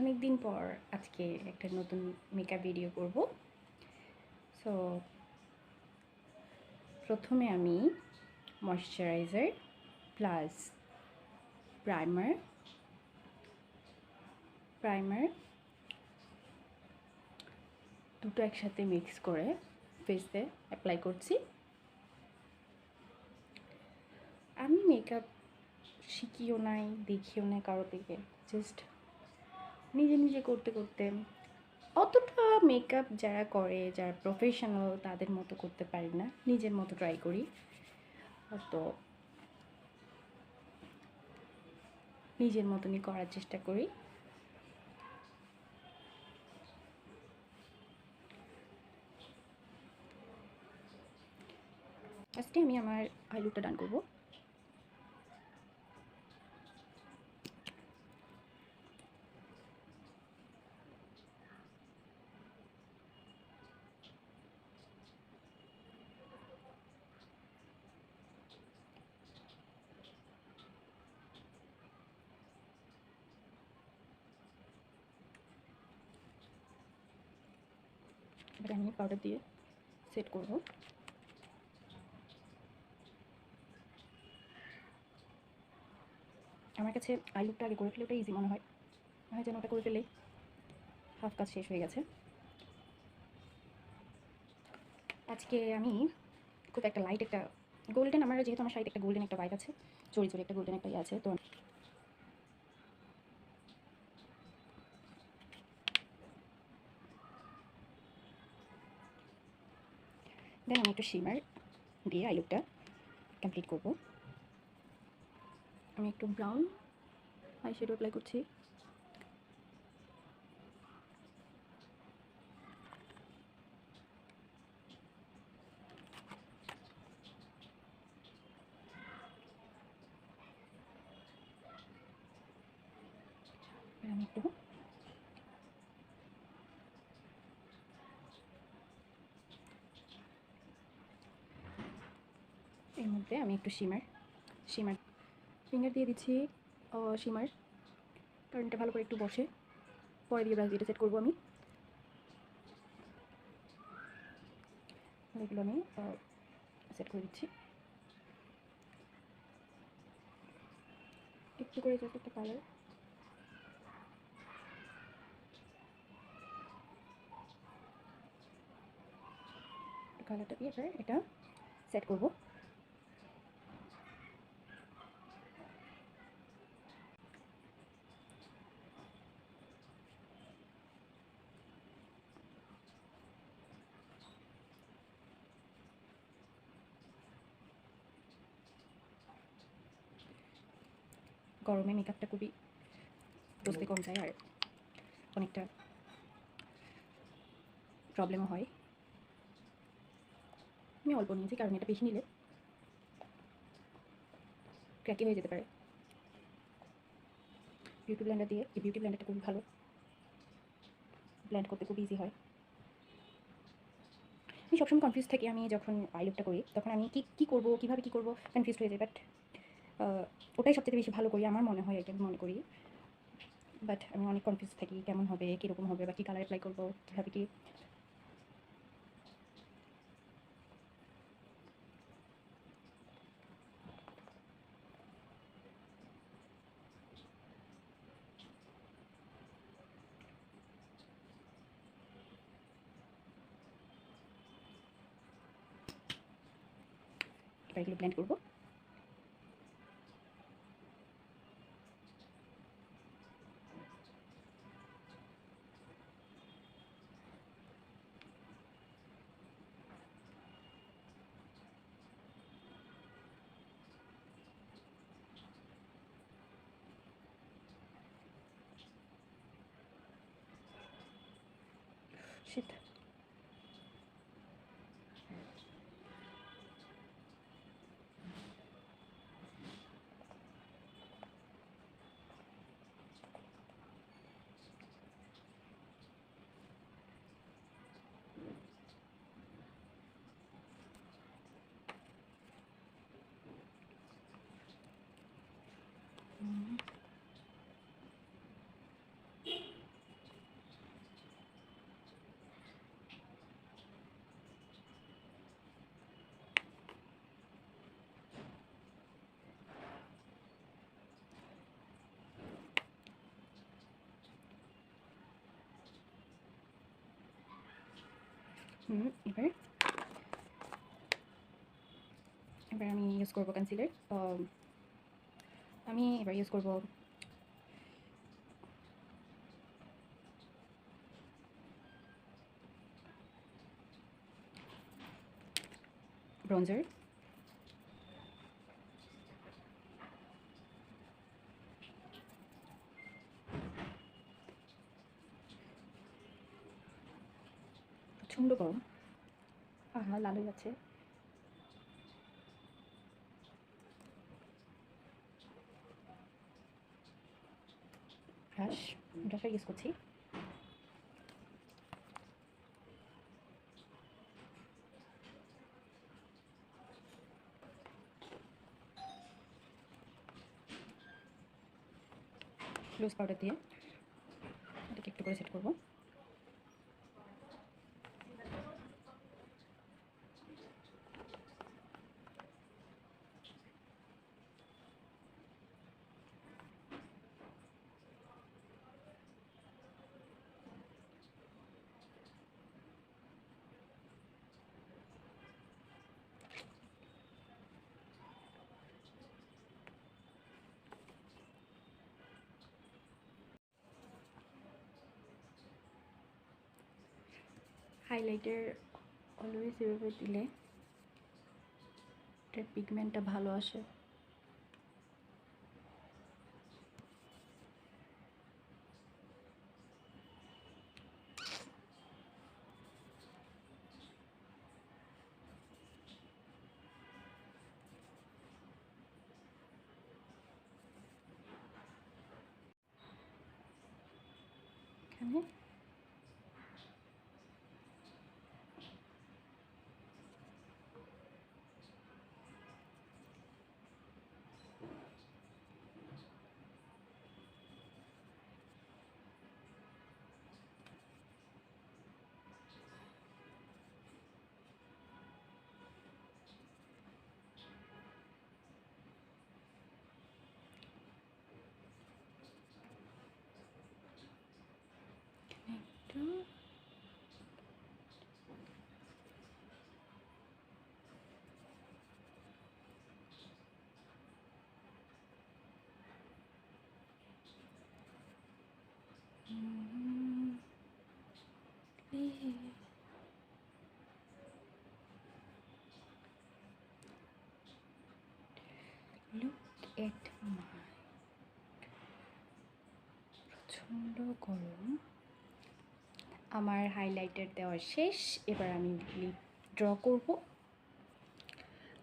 অনেক দিন পর আজকে একটা নতুন মেকআপ ভিডিও করব। সো প্রথমে আমি ময়শ্চারাইজার প্লাস প্রাইমার প্রাইমার দুটো একসাথে মিক্স করে ফেসে অ্যাপ্লাই করছি। আমি মেকআপ শিখিও নাই, দেখিও নাই কারো থেকে, জাস্ট নিজে নিজে করতে করতে অতটা মেকআপ যারা করে, যারা প্রফেশনাল, তাদের মতো করতে পারি না, নিজের মতো ট্রাই করি। তো নিজের মতনই করার চেষ্টা করি। আজকে আমি আমার আই লুকটা ডান করবো। এবার আমি পাউডার দিয়ে সেট করব। আমার কাছে আই লুকটা আগে করে ফেলে ওটা ইজি মনে হয়, যেন ওটা করে ফেলে হাফ কাজ শেষ হয়ে গেছে। আজকে আমি খুব একটা লাইট একটা গোল্ডেন, যেহেতু আমার শাড়িতে একটা গোল্ডেন একটা ভাইব আছে, চড়ি চড়ি একটা গোল্ডেন একটা ইয়ে আছে, তো দেন আমি একটু শিমার দিয়ে আই লুকটা কমপ্লিট করব। আমি একটু ব্রাউন আই শ্যাডো অ্যাপ্লাই করছি। আমি একটু এর মধ্যে আমি একটু শিমার ফিঙ্গার দিয়ে দিচ্ছি শিমার, কারণ এটা ভালো করে একটু বসে, পরে দিয়ে ব্রাশ দিয়ে সেট করবো। আমি এগুলো আমি সেট করে দিচ্ছি একটু করে, জাস্ট একটা কালার। কালারটা দিয়ে এবার এটা সেট করব। গরমে মেকআপটা খুবই বসতে কম যায়, আর অনেকটা প্রবলেমও হয়। আমি অল্প নিয়েছি, কারণ এটা বেশি নিলে ক্র্যাকি হয়ে যেতে পারে। বিউটি ব্লেন্ডার দিয়ে, এই বিউটি ব্লেন্ডারটা খুবই ভালো, ব্লেন্ড করতে খুব ইজি হয়। আমি সবসময় কনফিউজ থাকি, আমি যখন আই লুকটা করি তখন আমি কী করবো, কীভাবে কী করবো, কনফিউজ হয়ে যাই। বাট ওটাই সবথেকে বেশি ভালো করি, আমার মনে হয়, এটা মনে করি। বাট আমি অনেক কনফিউজ থাকি, কেমন হবে, কীরকম হবে, বা কী কালার অ্যাপ্লাই করবো, কীভাবে কী। এবার এগুলো ব্লেন্ড করবো। শিট, এবার এবার আমি ইউজ করবো কনসিলার। আমি এবার ইউজ করবো ব্রঞ্জার। প্রচণ্ড গরম, আহা লাল হয়ে যাচ্ছে। ব্রাশার ইউজ করছি। লুজ পাউডার দিয়ে এটাকে একটু করে সেট করবো। হাইলাইটার অলওয়েজ এভাবে দিলে এটার পিগমেন্টটা ভালো আসে। এখানে একটু লুক এট মাই, প্রচণ্ড গরম। আমার হাইলাইটার দেওয়া শেষ, এবার আমি লিপ ড্র করব।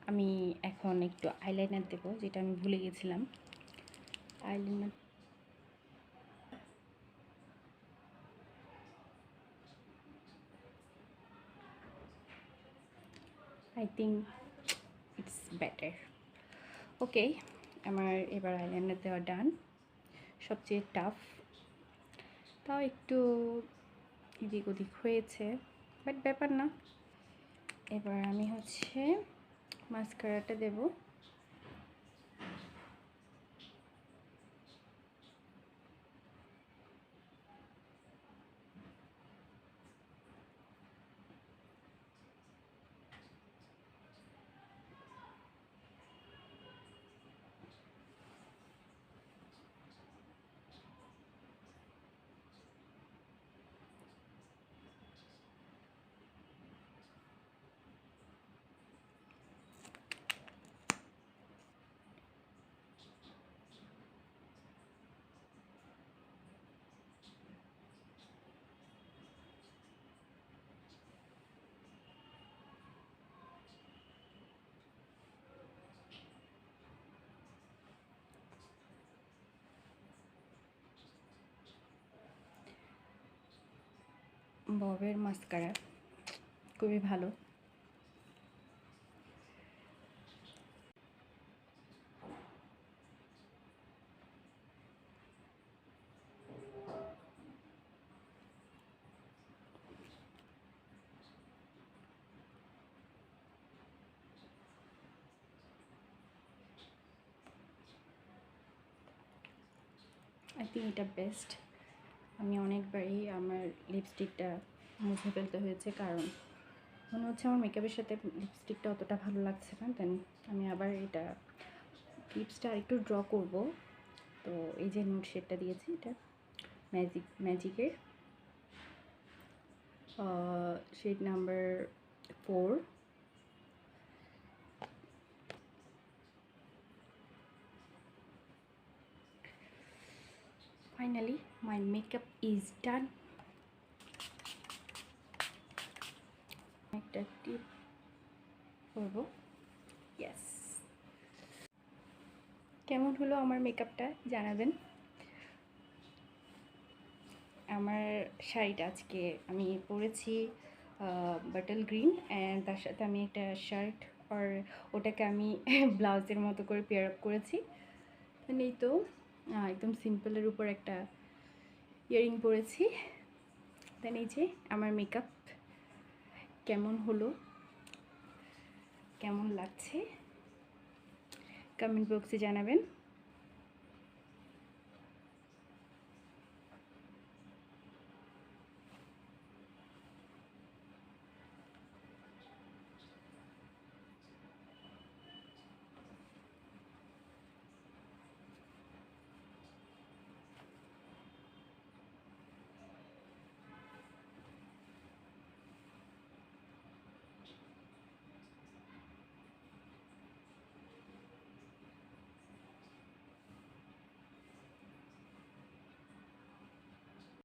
আমি এখন একটু আইলাইনার দেবো, যেটা আমি ভুলে গেছিলাম। Eyeliner I think it's better. Okay, আমার এবার আইলাইনার দেওয়া ডান। সবচেয়ে টাফ, তাও একটু এদিক ওদিক হয়েছে, বাট ব্যাপার না। এবার আমি হচ্ছে মাস্কারাটা দেব। ববের মাস্কারা খুবই ভালো। আই থিঙ্ক এটা বেস্ট। আমি অনেকবারই আমার লিপস্টিকটা মুছে ফেলতে হয়েছে, কারণ মনে হচ্ছে আমার মেকআপের সাথে লিপস্টিকটা অতটা ভালো লাগছে না, দেন আমি আবার এটা লিপসটা আরেকটু ড্র করব। তো এই যে নোট শেডটা দিয়েছি, এটা ম্যাজিকের shade number 4। Finally, my makeup is done. একটা টিপ করব। ইয়েস, কেমন হলো আমার মেকআপটা জানাবেন। আমার শাড়িটা আজকে আমি পরেছি বাটল গ্রিন, অ্যান্ড তার সাথে আমি একটা শার্ট আর ওটাকে আমি ব্লাউজের মতো করে পেয়ার আপ করেছি। এই তো একদম সিম্পলের উপর একটা ইয়ারিং পরেছি। দেন এই যে আমার মেকআপ কেমন হলো, কেমন লাগছে কমেন্ট বক্সে জানাবেন।